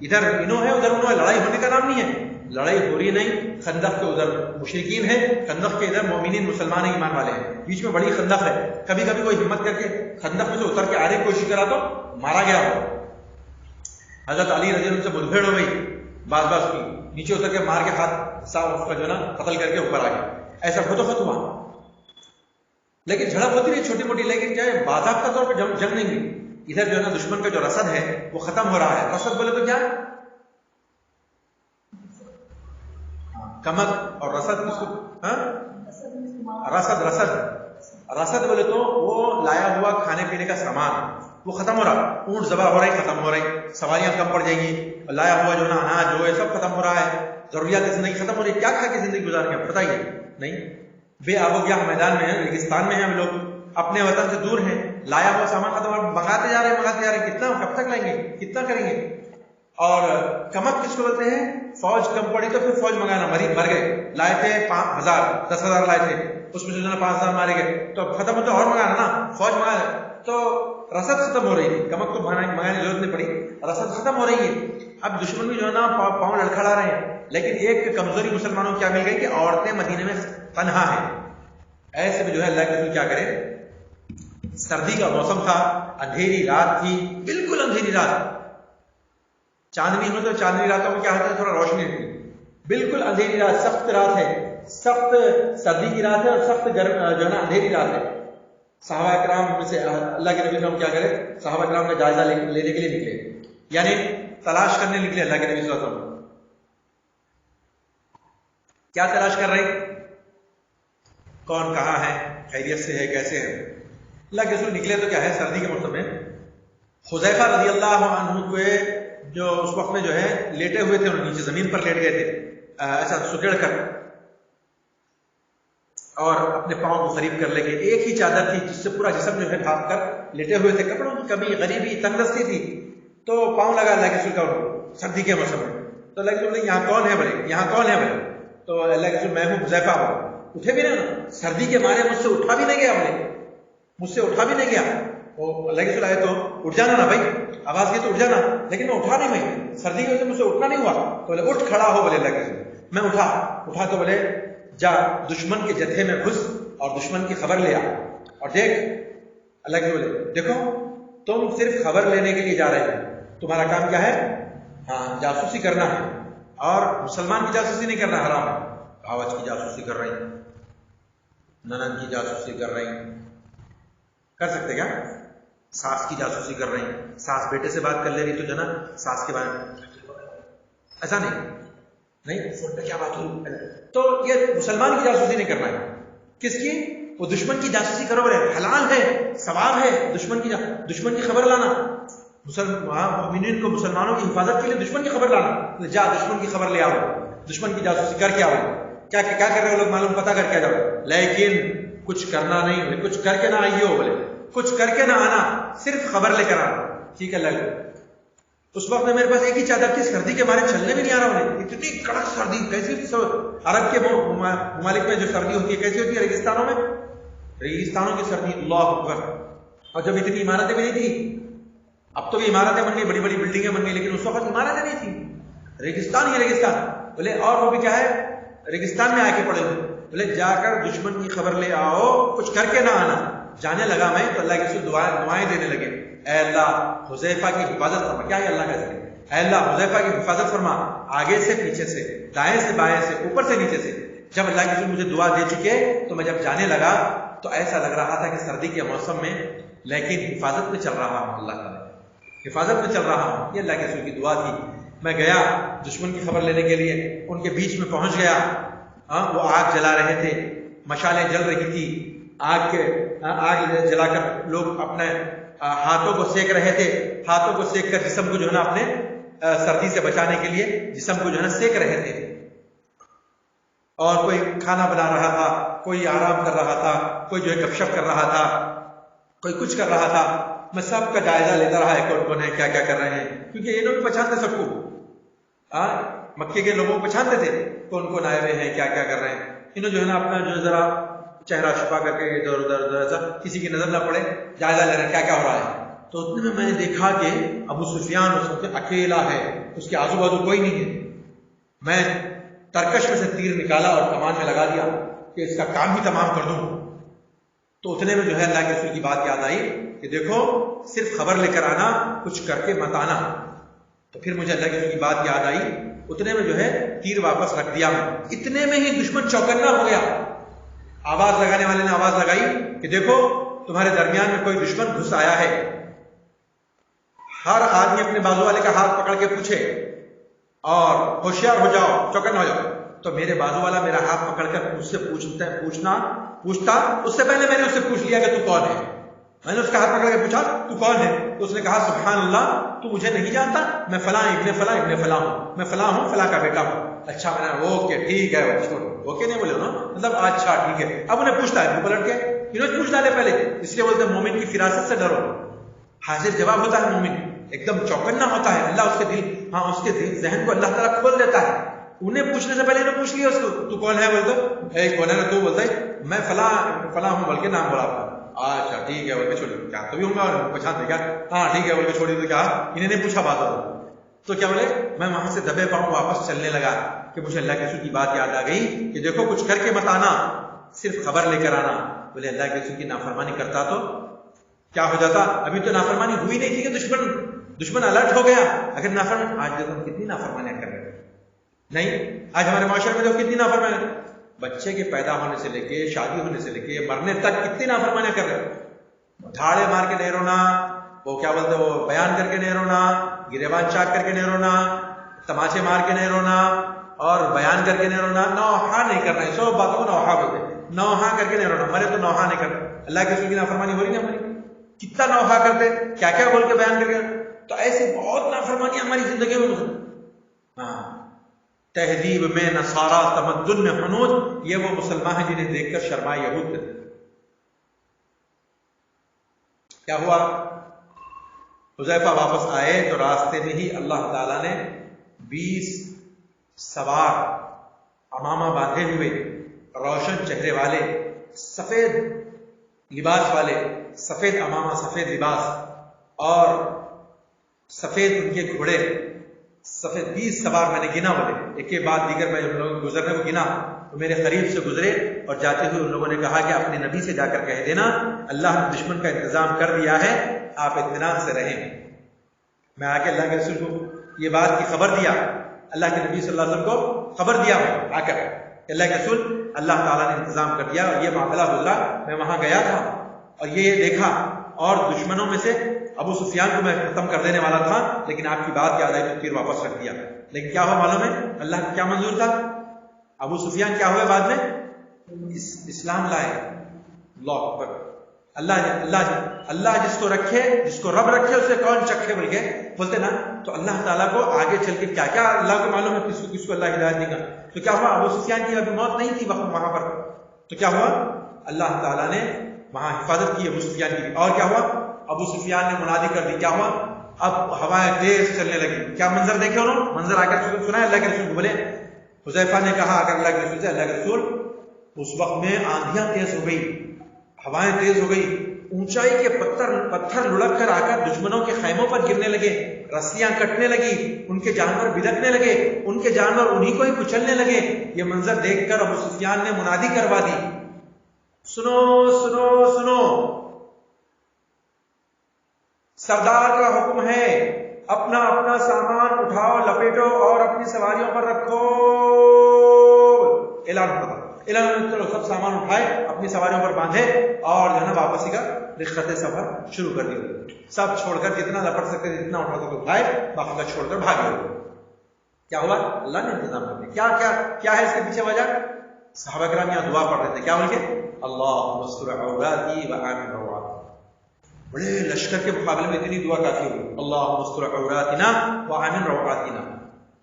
ادھر انہوں ہے ادھر انہوں ہے، لڑائی ہونے کا نام نہیں ہے، لڑائی ہو رہی نہیں. خندق کے ادھر مشرکین ہیں، خندق کے ادھر مومنین مسلمان ایمان والے ہیں، بیچ میں بڑی خندق ہے. کبھی کبھی کوئی ہمت کر کے خندق میں سے اتر کے آنے کی کوشش کرا تو مارا گیا ہو. حضرت علی رضی اللہ عنہ سے مدبھیڑ ہو گئی، بعض بعض کی نیچے اتر کے مار کے ہاتھ صاحب اس کا جو ہے نا قتل کر کے اوپر آ گیا، ایسا خود ہوا. لیکن جھڑپ ہوتی رہی چھوٹی موٹی، لیکن کیا ہے باضابطہ طور پہ جنگ نہیں ہوئی. ادھر جو ہے نا دشمن کا جو رسد ہے وہ ختم ہو رہا ہے. رسد بولے تو کیا کمک، اور رسد کس کو رسد بولے تو وہ لایا ہوا کھانے پینے کا سامان وہ ختم ہو رہا. اونٹ ذبح ہو رہے ختم ہو رہے، سواریاں کم پڑ جائیں گی، لایا ہوا جو ہے نا اناج جو ہے سب ختم ہو رہا ہے، ضروریات زندگی ختم ہو رہی ہے. کیا کھا کے زندگی گزار کے بتائیے؟ نہیں، بے آب و گیا میدان میں ہیں، ریگستان میں ہیں ہم لوگ، اپنے وطن سے دور ہیں، لایا ہوا سامان ختم ہو رہا، منگاتے جا رہے ہیں، کتنا کب تک لائیں گے، کتنا کریں گے. اور کمک کس کو بولتے ہیں؟ فوج کم پڑی تو پھر فوج منگانا، مر گئے، لائے تھے 5000 10,000 لائے تھے، اس میں جو ہے 5,000 مارے گئے تو ختم ہوتے اور منگانا نا، فوج منگا تو رسد ختم ہو رہی ہے. کمک تو منگانے کی ضرورت نہیں پڑی، رسد ختم ہو رہی ہے. اب دشمن بھی جو ہے نا پاؤں لڑکھڑا رہے ہیں. لیکن ایک کمزوری مسلمانوں کو کیا مل گئی کہ عورتیں مدینے میں تنہا ہیں. ایسے میں جو ہے اللہ کے رسول کیا کرے، سردی کا موسم تھا، اندھیری رات تھی، بالکل اندھیری رات. چاندنی میں تو چاندنی راتوں میں کیا ہوتا ہے تھوڑا روشنی ہوتی، بالکل اندھیری رات، سخت رات ہے، سخت سردی کی رات ہے اور سخت گرم جو ہے نا اندھیری رات ہے. صحابہ کرام میں سے اللہ کے نبی ہم کیا کرے، صحابہ کرام کا جائزہ لینے کے لیے نکلے، یعنی تلاش کرنے نکلے اللہ کے نبی صلی اللہ علیہ وسلم. کیا تلاش کر رہے؟ کون کہاں ہے، خیریت سے ہے، کیسے ہے. اللہ کے رسول نکلے تو کیا ہے سردی کے موسم میں. حذیفہ رضی اللہ عنہ کو جو اس وقت میں جو ہے لیٹے ہوئے تھے، نیچے زمین پر لیٹ گئے تھے ایسا سکڑ کر، اور اپنے پاؤں کو قریب کر لے کے. ایک ہی چادر تھی جس سے پورا جسم جو ہے ڈھانپ کر لیٹے ہوئے تھے. کپڑوں کی کمی، غریبی، تنگ دستی تھی، تو پاؤں لگا اللہ کے رسول کا سردی کے موسم میں. تو اللہ کے رسول نے یہاں کون ہے بولے، یہاں کون ہے بولے، تو اللہ کے رسول میں ہوں حذیفہ ہوں. اٹھے بھی نہیں، سردی کے مارے مجھ سے اٹھا بھی نہیں گیا، بولے مجھ سے اٹھا بھی نہیں گیا. وہ اللہ کے رسول آئے تو اٹھ جانا نا بھائی، آواز کی تو اٹھ جانا، لیکن میں اٹھا نہیں، میں سردی کی وجہ سے مجھ سے اٹھنا نہیں ہوا. تو بولے اٹھ کھڑا ہو، بولے اللہ کے رسول. میں اٹھا تو بولے جا دشمن کے جتھے میں گھس اور دشمن کی خبر لے آ، اور دیکھ. اللہ کے بولے دیکھو تم صرف خبر لینے کے لیے جا رہے ہو، تمہارا کام کیا ہے؟ ہاں جاسوسی کرنا ہے، اور مسلمان کی جاسوسی نہیں کرنا حرام ہے. بھاوج کی جاسوسی کر رہی ہیں، ننند کی جاسوسی کر رہی ہیں، کر سکتے کیا؟ ساس کی جاسوسی کر رہی ہیں، ساس بیٹے سے بات کر لے رہی تو جو نا ساس کے بارے میں ایسا نہیں فون پہ کیا بات ہوئی. تو یہ مسلمان کی جاسوسی نہیں کرنا ہے. کس کی؟ وہ دشمن کی جاسوسی کرو رہے، حلال ہے، ثواب ہے. دشمن کی خبر لانا، مومنین کو مسلمانوں کی حفاظت کے لیے دشمن کی خبر لانا. جا دشمن کی خبر لے آؤ، دشمن کی جاسوسی کر کے آؤ. کیا کر رہے ہو لوگ معلوم پتہ کر کے جاؤ، لیکن کچھ کرنا نہیں، کچھ کر کے نہ آئیے ہو، بولے کچھ کر کے نہ آنا، صرف خبر لے کر آنا. ٹھیک ہے لگ. اس وقت میں میرے پاس ایک ہی چادر تھی، سردی کے مارے چلنے بھی نہیں آ رہا. اتنی کڑک سردی، کیسی ہوتی عرب کے ممالک میں جو سردی ہوتی ہے کیسی ہوتی ہے؟ ریگستانوں میں، ریگستانوں کی سردی، اللہ اکبر. اور جب اتنی عمارتیں بھی نہیں تھی، اب تو بھی عمارتیں بن گئی، بڑی بڑی بلڈنگیں بن گئی، لیکن اس وقت عمارتیں نہیں تھی، ریگستان ہی ریگستان. بولے اور وہ بھی کیا ہے، ریگستان میں آ کے پڑے ہوئے. بولے جا کر دشمن کی خبر لے آؤ، کچھ کر کے نہ آنا. جانے لگا میں تو اللہ کے رسول دعائیں دینے لگے. اے اللہ حذیفہ کی حفاظت فرما. کیا ہے اللہ کا ذکر، اے اللہ حذیفہ کی حفاظت فرما، آگے سے پیچھے سے، دائیں سے بائیں سے، اوپر سے نیچے سے. جب اللہ کے رسول مجھے دعا دے چکے تو میں جب جانے لگا تو ایسا لگ رہا تھا کہ سردی کے موسم میں، لیکن حفاظت میں چل رہا ہوں، اللہ تعالیٰ حفاظت میں چل رہا ہوں. یہ اللہ کے رسول کی دعا تھی. میں گیا دشمن کی خبر لینے کے لیے، ان کے بیچ میں پہنچ گیا. وہ آگ جلا رہے تھے، مشالیں جل رہی تھی، آگ جلا کر لوگ اپنے ہاتھوں کو سیک رہے تھے. ہاتھوں کو سیک کر جسم کو جو ہے نا اپنے سردی سے بچانے کے لیے جسم کو جو ہے نا سیک رہے تھے. اور کوئی کھانا بنا رہا تھا، کوئی آرام کر رہا تھا، کوئی جو ہے گپ شپ کر رہا تھا، کوئی کچھ کر رہا تھا. میں سب کا جائزہ لیتا رہا ہے، کون کون ہے، کیا کیا کر رہے ہیں، کیونکہ یہ لوگ پہچانتے سب کو. مکے کے لوگوں کو پہچانتے تھے کون کون آئے ہوئے ہیں، کیا کیا کر رہے ہیں. انہوں جو ہے نا اپنا جو ذرا چہرہ چھپا کر کے ادھر ادھر کسی کی نظر نہ پڑے جائزہ لے رہے ہیں کیا کیا ہو رہا ہے. تو اتنے میں نے دیکھا کہ ابو سفیان اس وقت اکیلا ہے، اس کے آزو بازو کوئی نہیں ہے. میں ترکش میں سے تیر نکالا اور کمان میں لگا دیا کہ اس کا کام ہی تمام کر دوں. تو اتنے میں جو ہے اللہ کے رسول کی بات یاد آئی کہ دیکھو صرف خبر لے کر آنا، کچھ کر کے مت آنا. تو پھر مجھے اللہ کی بات یاد آئی، اتنے میں جو ہے تیر واپس رکھ دیا میں، اتنے میں ہی دشمن چوکنا ہو گیا۔ آواز لگانے والے نے آواز لگائی کہ دیکھو تمہارے درمیان میں کوئی دشمن گھس آیا ہے۔ ہر آدمی اپنے بازو والے کا ہاتھ پکڑ کے پوچھے اور ہوشیار ہو جاؤ، چوکن ہو جاؤ۔ تو میرے بازو والا میرا ہاتھ پکڑ کر مجھ سے پوچھتا اس سے پہلے میں نے اس سے پوچھ لیا کہ تو کون ہے۔ میں نے اس کا ہاتھ پکڑ کے پوچھا تو کون ہے؟ تو اس نے کہا سبحان اللہ، تو مجھے نہیں جانتا، میں فلاں ابن فلاں ابن فلاں ہوں، میں فلاں ہوں، فلاں کا بیٹا ہوں۔ اچھا، میں نے اوکے ٹھیک ہے، اوکے نہیں بولے نا، مطلب اچھا ٹھیک ہے۔ اب انہیں پوچھتا ہے پلٹ کے، انہوں پوچھ ڈالے پہلے، اس لیے بولتے ہیں مومن کی فراست سے ڈرو، حاضر جواب ہوتا ہے مومن، ایک دم چوکنا ہوتا ہے۔ اللہ اس کے دل، ہاں اس کے ذہن کو اللہ تعالیٰ کھول دیتا ہے۔ انہیں پوچھنے سے پہلے انہوں پوچھ لیا اس کو، تو کون ہے؟ بولتے کون ہے؟ تو بولتا ہے میں فلاں فلاں ہوں، بلکہ نام بولا تھا۔ اچھا ٹھیک ہے بول کے چھوڑی، کیا تو بھی ہوں گا پہچانتے کیا؟ ہاں ٹھیک ہے بول کے چھوڑی۔ تو کیا انہیں نے پوچھا بات ہو تو کیا بولے؟ میں وہاں سے دبے پاؤں واپس چلنے لگا کہ مجھے اللہ کے رسول کی بات یاد آ گئی کہ دیکھو کچھ کر کے مت آنا، صرف خبر لے کر آنا۔ بولے اللہ کے رسول کی نافرمانی کرتا تو کیا ہو جاتا؟ ابھی تو نافرمانی ہوئی نہیں تھی کہ دشمن الرٹ ہو گیا۔ اگر نافرمانی، آج دیکھو ہم کتنی نافرمانیاں کر رہے ہیں، نہیں آج ہمارے معاشرے میں تو کتنی نافرمانی، بچے کے پیدا ہونے سے لے کے شادی ہونے سے لے کے مرنے تک کتنی نافرمانیاں کر رہے ہیں۔ دھاڑے مار کے نہیں رونا، وہ کیا بولتے وہ بیان کر کے نہیں رونا، گریبان چاک کر کے نہیں رونا، تماچے مار کے نہیں رونا اور بیان کر کے نہیں رونا، نوحہ نہیں کرنا ہے، سو باتوں کو نوحہ بولتے ہیں، نوحہ کر کے نہیں رونا، مرے تو نوحہ نہیں کرنا۔ اللہ کے رسول کی نافرمانی ہو رہی نہیں ہماری، کتنا نوحہ کرتے، کیا کیا بول کے بیان کر کے۔ تو ایسی بہت نافرمانی ہماری زندگی میں۔ ہاں، تہذیب میں نصارہ، تمدن میں حنود، یہ وہ مسلمان ہیں جنہیں دیکھ کر شرمائے یہود کرتے۔ کیا ہوا؟ حذیفہ واپس آئے تو راستے میں ہی اللہ تعالیٰ نے 20 سوار عمامہ باندھے ہوئے، روشن چہرے والے، سفید لباس والے، سفید عمامہ، سفید لباس اور سفید ان کے گھوڑے، سفید 20 سوار میں نے گنا، بولے ایک کے بعد دیگر میں ان لوگوں گزرنے کو گنا تو میرے قریب سے گزرے اور جاتے ہوئے ان لوگوں نے کہا کہ اپنے نبی سے جا کر کہہ دینا اللہ نے دشمن کا انتظام کر دیا ہے، آپ اطمینان سے رہیں۔ میں آ کے اللہ کے رسول کو یہ بات کی خبر دیا، اللہ کے نبی صلی اللہ علیہ وسلم کو خبر دیا میں آ کر، اللہ کے رسول اللہ تعالیٰ نے انتظام کر دیا اور یہ معاملہ گزرا، میں وہاں گیا تھا اور یہ دیکھا، اور دشمنوں میں سے ابو سفیان کو میں ختم کر دینے والا تھا، لیکن آپ کی بات یاد آئی تو تیر واپس رکھ دیا۔ لیکن کیا ہوا معلوم ہے اللہ کو کیا منظور تھا؟ ابو سفیان کیا ہوئے بعد میں؟ اسلام لائے۔ اللہ اکبر، اللہ جس کو رکھے، جس کو رب رکھے اسے کون چکھے، بول کے بولتے نا۔ تو اللہ تعالیٰ کو آگے چل کے کیا کیا اللہ کو معلوم ہے، کس کو اللہ ہدایت دے گا۔ تو کیا ہوا؟ ابو سفیان کی ابھی موت نہیں تھی وہاں پر، تو کیا ہوا؟ اللہ تعالیٰ نے وہاں حفاظت کی ابو سفیان کی۔ اور کیا ہوا؟ ابو سفیان نے منادی کر دی، کیا ہوا؟ اب ہوائیں تیز چلنے لگی۔ کیا منظر دیکھے انہوں نے؟ منظر آ کر سنا ہے اللہ کے رسول کو، بولے حذیفہ نے کہا اگر اللہ کے رسول سے، اللہ کے رسول اس وقت میں آندھیاں تیز ہو گئی، ہوائیں تیز ہو گئی، اونچائی کے پتھر لڑک کر آ کر دشمنوں کے خیموں پر گرنے لگے، رسیاں کٹنے لگی، ان کے جانور بلکنے لگے، ان کے جانور انہی کو ہی کچلنے لگے۔ یہ منظر دیکھ کر ابو سفیان نے منادی کروا دی، سنو سنو سنو، سردار کا حکم ہے، اپنا اپنا سامان اٹھاؤ، لپیٹو اور اپنی سواریوں پر رکھو۔ اعلان کرو، سب سامان اٹھائے، اپنی سواریوں پر باندھے اور جو ہے نا واپسی کا رخصت سفر شروع کر دی۔ سب چھوڑ کر جتنا لپٹ سکتے جتنا اٹھا سکتے اٹھائے، باقی کا چھوڑ کر بھاگے۔ کیا ہوا؟ اللہ نے انتظام کر دیا۔ کیا ہے اس کے پیچھے وجہ؟ صحابہ کرام یہاں دعا پڑھ رہے تھے، کیا بول کے؟ اللہم استر عوراتی وآمن روعاتی۔ بڑے لشکر کے مقابلے میں اتنی دعا کافی ہوئی، اللہم استر عوراتنا وآمن روعاتنا۔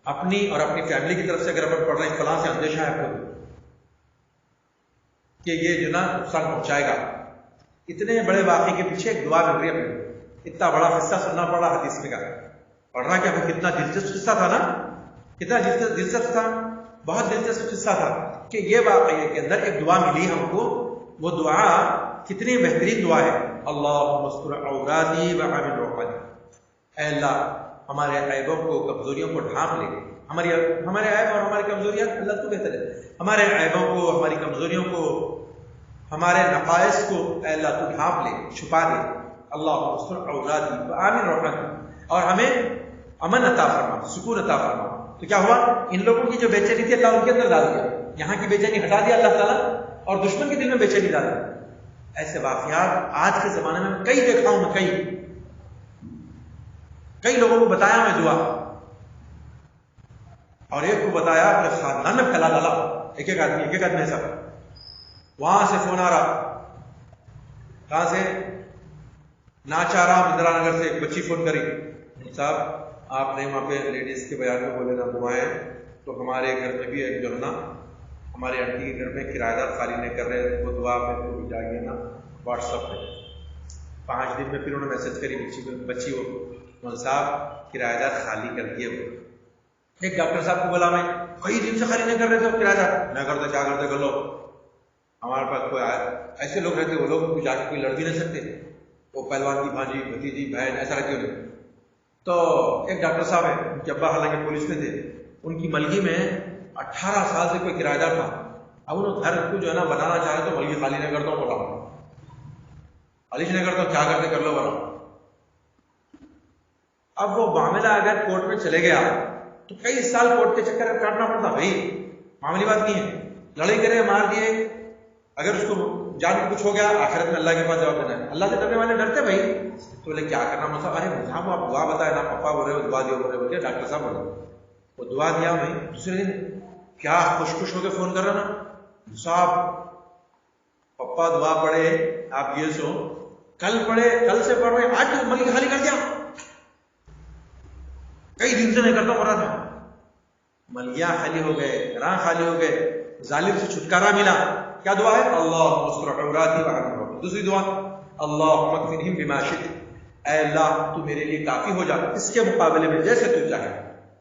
اپنی اور اپنی فیملی کی طرف سے اگر اپن پڑھ رہے ہیں فلاں سے اندیشہ ہے آپ کو کہ یہ جو نا نقصان پہنچائے گا، اتنے بڑے واقعے کے پیچھے ایک دعا مل رہی ہے اپنے، اتنا بڑا قصہ سننا پڑا حدیث میں کا پڑھ رہا، کہ کتنا دلچسپ قصہ تھا نا، کتنا دلچسپ تھا، بہت دلچسپ قصہ تھا کہ یہ واقعے کے اندر ایک دعا ملی ہم کو۔ وہ دعا کتنی بہترین دعا ہے، اللہم استر عوراتی وآمن روعاتی۔ اے اللہ ہمارے عیبوں کو، کمزوریوں کو ڈھانپ لے، ہمارے عیب اور ہماری کمزوریاں اللہ تو بہتر ہے، ہمارے عیبوں کو، ہماری کمزوریوں کو، ہمارے نقائص کو اے اللہ تو ڈھانپ لے، چھپا دے۔ اللہم استر عوراتی وآمن روعاتی، اور ہمیں امن عطا فرما، سکون عطا فرما. تو کیا ہوا؟ ان لوگوں کی جو بے چینی تھی اللہ ان کے اندر ڈال دیا، یہاں کی بے چینی ہٹا دیا اللہ تعالیٰ اور دشمن کے دل میں بے چینی ڈال دی. ایسے واقعات آج کے زمانے میں کئی دیکھا ہوں میں، کئی لوگوں کو بتایا میں دعا، اور ایک کو بتایا اپنے خاندان میں پھیلا ڈالا، ایک ایک آدمی ایسا. وہاں سے فون آ رہا، کہاں سے؟ ناچارا مندرا نگر سے ایک بچی فون کری، صاحب آپ نے وہاں پہ لیڈیز کے بیان میں بولے نا دعائیں، تو ہمارے گھر میں بھی ایک جو ہے نا ہمارے آنٹی کے گھر میں کرایہ دار خالی نہیں کر رہے، وہ دعا میں کو بھی جائیے نا واٹس ایپ پہ. 5 دن میں پھر انہوں نے میسج کری بچی وہ صاحب کرایہ دار خالی کر دیے. وہ ایک ڈاکٹر صاحب کو بولا میں کئی دن سے خالی نہیں کر رہے تھے کرایہ دار، میں کرتے کیا کرتے کر لو، ہمارے پاس کوئی ایسے لوگ رہتے وہ لوگ جا کے کوئی لڑ بھی نہیں سکتے، وہ پہلوان کی بھانجی بھتیجی بہن ایسا رکھے ہوئے. تو ایک ڈاکٹر صاحب ہیں، ان کے ابا حالانکہ پولیس میں تھے، ان کی ملگی میں 18 سال سے کوئی کرایہ دار تھا. اب انہوں گھر کو جو ہے نا بنانا چاہ رہے تو ملگی خالی نہیں کرتا ہوں، بولا خالی نہیں کرتا ہوں، کیا کرتے کر لو بنا. اب وہ معاملہ اگر کورٹ میں چلے گیا تو کئی سال کورٹ کے چکر میں کاٹنا پڑتا. بھائی معاملی بات نہیں ہے، لڑائی کرے مار دیے، اگر اس کو جان کو کچھ ہو گیا آخرت میں اللہ کے پاس جواب دینا ہے. اللہ سے ڈرنے والے ڈرتے بھائی. تو بولے کیا کرنا مسا، ارے صاحب آپ دعا بتائے نا، پپا بول رہے ہو دعا دیو بول رہے بولتے ڈاکٹر صاحب بول رہے. وہ دعا دیا. میں دوسرے دن کیا خوش ہو کے فون کر رہا نا، صاحب پپا دعا پڑھے آپ یہ سو، کل پڑھے، کل سے پڑھ رہے، آج ملک خالی کر دیا، کئی دن سے نہیں کرتا پڑا تھا. ملیاں خالی ہو گئے، راہ خالی ہو گئے، ظالم سے چھٹکارا ملا. کیا دعا ہے؟ اللہ مستر عوراتی وعن. دوسری دعا اللہ مکفنہم بما شئت، اے اللہ تو میرے لیے کافی ہو جا اس کے مقابلے میں جیسے تو چاہے،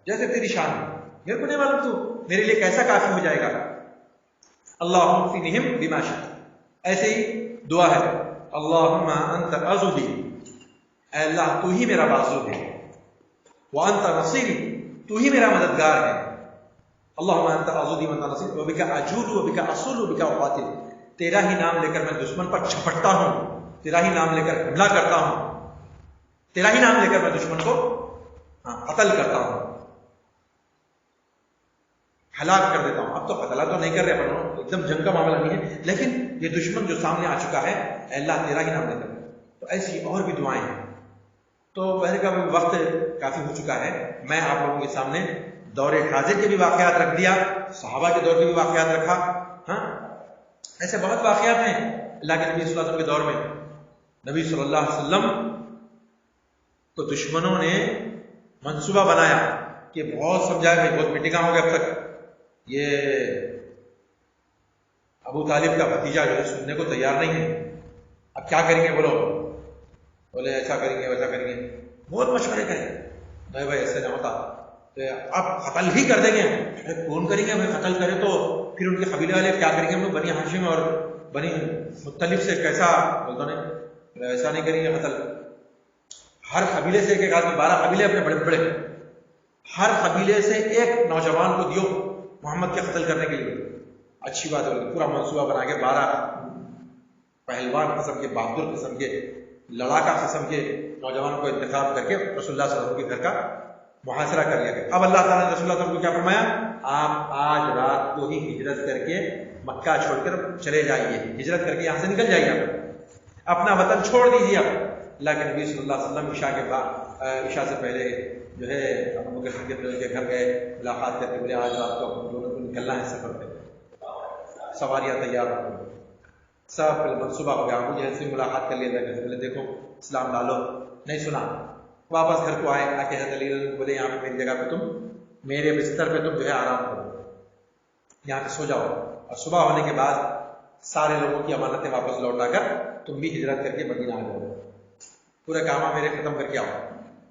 جیسے تیری شان ہے، میرے کو نہیں معلوم تو میرے لیے کیسا کافی ہو جائے گا. اللہ مکفنہم بما شئت. ایسے ہی دعا ہے اللہم انت عضدی، اے اللہ تو ہی میرا بازو ہے، وانت نصیری تو ہی میرا مددگار ہے. اللہم انت عضدی وانت نصیری وبک اجود وبک اصول وبک اقاتل. تیرا ہی نام لے کر میں دشمن پر چھپٹتا ہوں، تیرا ہی نام لے کر حملہ کرتا ہوں، تیرا ہی نام لے کر میں دشمن کو قتل کرتا ہوں، ہلاک کر دیتا ہوں. اب تو قتلہ تو نہیں کر رہے اپن، ایک دم جنگ کا معاملہ نہیں ہے، لیکن یہ دشمن جو سامنے آ چکا ہے اے اللہ تیرا ہی نام لے کر. تو ایسی اور بھی دعائیں ہیں. تو پہلے کا وقت کافی ہو چکا ہے، میں آپ لوگوں کے سامنے دور حاضر کے بھی واقعات رکھ دیا، صحابہ کے دور کے بھی واقعات رکھا. ہاں ایسے بہت واقعات ہیں اللہ کے نبی صلی اللہ علیہ وسلم کے دور میں. نبی صلی اللہ علیہ وسلم تو دشمنوں نے منصوبہ بنایا کہ بہت سمجھایا بھائی، بہت میٹنگاں ہو گئے اب تک، یہ ابو طالب کا بھتیجا جو ہے سننے کو تیار نہیں ہے، اب کیا کریں گے بولو. بولے ایسا کریں گے ویسا کریں گے، بہت مشورے کریں. نہیں بھائی ایسے نہ ہوتا، اب قتل ہی کر دیں گے. کون کریں گے بھائی؟ قتل کرے تو پھر ان کے قبیلے والے کیا کریں گے؟ ہم لوگ بنی ہاشم اور بنی مختلف سے کیسا بولتا نہیں، ایسا نہیں کریں گے قتل. ہر قبیلے سے ایک ایک آدمی، 12 قبیلے اپنے بڑے بڑے، ہر قبیلے سے ایک نوجوان کو دیو محمد کے قتل کرنے کے لیے. اچھی بات ہوگی. پورا منصوبہ بنا کے 12 پہلوان قسم کے، بہادر قسم کے، لڑاکا قسم کے نوجوانوں کو انتخاب کر کے رسول اللہ صلی اللہ علیہ وسلم کے گھر کا محاصرہ کر لیا گیا. اب اللہ تعالیٰ نے رسول اللہ صلی اللہ علیہ وسلم کو کیا فرمایا؟ آپ آج رات کو ہی ہجرت کر کے مکہ چھوڑ کر چلے جائیے، ہجرت کر کے یہاں سے نکل جائیے، اپنا وطن چھوڑ دیجیے. اللہ کے نبی صلی اللہ علیہ وسلم عشاء کے بعد، عشاء سے پہلے جو ہے ابو بکر کے گھر گئے، ملاقات کرتے، بولے آج رات کو ہم دونوں کو نکلنا ہے سفر پہ، سواریاں تیار ہو. سب منصوبہ ہو گیا. ابو جہل سے ملاقات کر لیا جائے، بولے دیکھو اسلام ڈالو، نہیں سنا. واپس گھر کو آئے، آ کے حضرت علی بولے یہاں پہ میری جگہ پہ تم، میرے بستر پہ تم جو ہے آرام کرو، یہاں پہ سو جاؤ، اور صبح ہونے کے بعد سارے لوگوں کی امانتیں واپس لوٹا کر تم بھی ہجرت کر کے مدینہ آ جاؤ، پورے کام میرے ختم کر کے آؤ.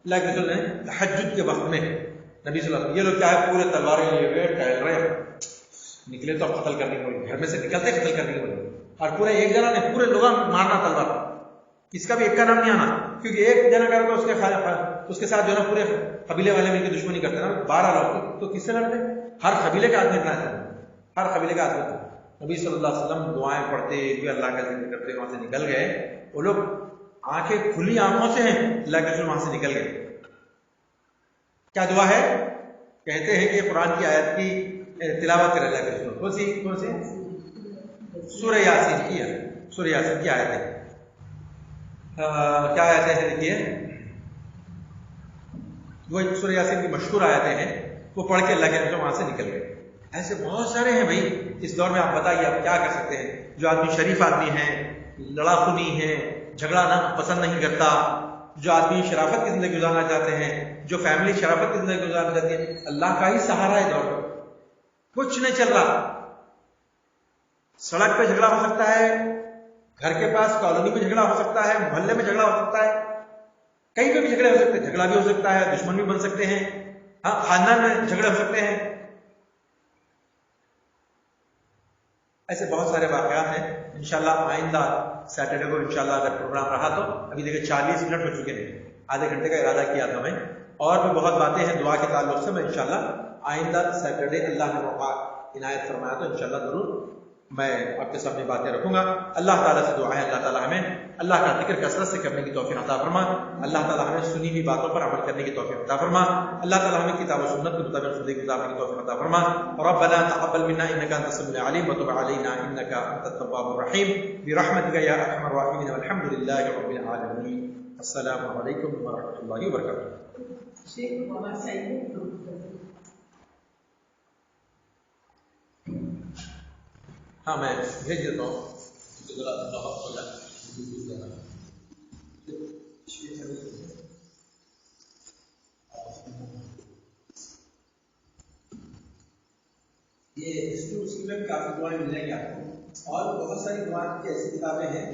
اللہ کے رسول نے تہجد کے وقت میں نبی صلی اللہ علیہ وسلم، یہ لوگ کیا ہے پورے تلواریں لیے ہوئے ٹہل رہے ہیں، نکلے تو قتل کرنے کے بولے، گھر میں سے نکلتے قتل کرنے کے بولے، اور پورے ایک جنا نے پورے لوگ مارنا تلوار، کس کا بھی ایک کا نام نہیں آنا، کیونکہ ایک جنا کر اس کے ساتھ جو ہے نا پورے قبیلے والے مل کے دشمنی کرتے نا. 12 لوگ تو کس سے لڑتے؟ ہر قبیلے کا آدمی اتنا ہے، ہر قبیلے کا آدمی تھا. نبی صلی اللہ علیہ وسلم دعائیں پڑھتے ہوئے اللہ کا ذکر کرتے وہاں سے نکل گئے. وہ لوگ آنکھیں کھلی آنکھوں سے ہیں، اللہ کے رسول وہاں سے نکل گئے. کیا دعا ہے؟ کہتے ہیں کہ قرآن کی آیت کی تلاوت کر اللہ کے رسول. کون سی؟ سورہ یاسین کی ہے. سورہ یاسین کی آیت ہے. کیا آیتیں ہیں دیکھیے، وہ سورہ یاسین کی مشہور آیتیں ہیں، وہ پڑھ کے اللہ کے رسول وہاں سے نکل گئے. ایسے بہت سارے ہیں بھائی اس دور میں. آپ بتائیے آپ کیا کر سکتے ہیں؟ جو آدمی شریف آدمی ہیں، لڑا خونی ہے، جھگڑا نہ پسند نہیں کرتا، جو آدمی شرافت کی زندگی گزارنا چاہتے ہیں، جو فیملی شرافت کی زندگی گزارنا چاہتی ہے، اللہ کا ہی سہارا ہے دور. کچھ نہیں چل رہا. سڑک پہ جھگڑا ہو سکتا ہے، گھر کے پاس کالونی میں جھگڑا ہو سکتا ہے، محلے میں جھگڑا ہو سکتا ہے، کہیں پہ بھی جھگڑے ہو سکتے ہیں. جھگڑا بھی ہو سکتا ہے، دشمن بھی بن سکتے ہیں، ہاں خاندان میں جھگڑے ہو سکتے ہیں. ایسے بہت سارے واقعات ہیں. انشاءاللہ آئندہ سیٹرڈے کو انشاءاللہ اگر پروگرام رہا تو، ابھی دیکھیں 40 منٹ ہو چکے ہیں، آدھے گھنٹے کا ارادہ کیا تھا میں، اور بھی بہت باتیں ہیں دعا کے تعلق سے. میں انشاءاللہ آئندہ سیٹرڈے اللہ نے موقع عنایت فرمایا تو انشاءاللہ ضرور میں آپ کے سامنے باتیں رکھوں گا. اللہ تعالیٰ سے دعا ہے اللہ تعالیٰ ہمیں اللہ کا ذکر کثرت سے کرنے کی توفیق عطا فرما. اللہ تعالیٰ ہمیں سنی ہوئی باتوں پر عمل کرنے کی توفیق عطا فرما. اللہ تعالیٰ ہمیں کتاب و سنت کے مطابق زندگی گزارنے کی توفیق عطا فرما. ربنا تقبل منا انك انت السميع العليم وتب علينا انك انت التواب الرحيم برحمتك يا ارحم الراحمين والحمد لله رب العالمين. السلام علیکم ورحمۃ اللہ وبرکاتہ. ہاں میں بھیج دیتا ہوں. یہ اس کی میں کافی دعائیں مل جائیں گی آپ کو، اور بہت ساری دعائیں کی ایسی کتابیں ہیں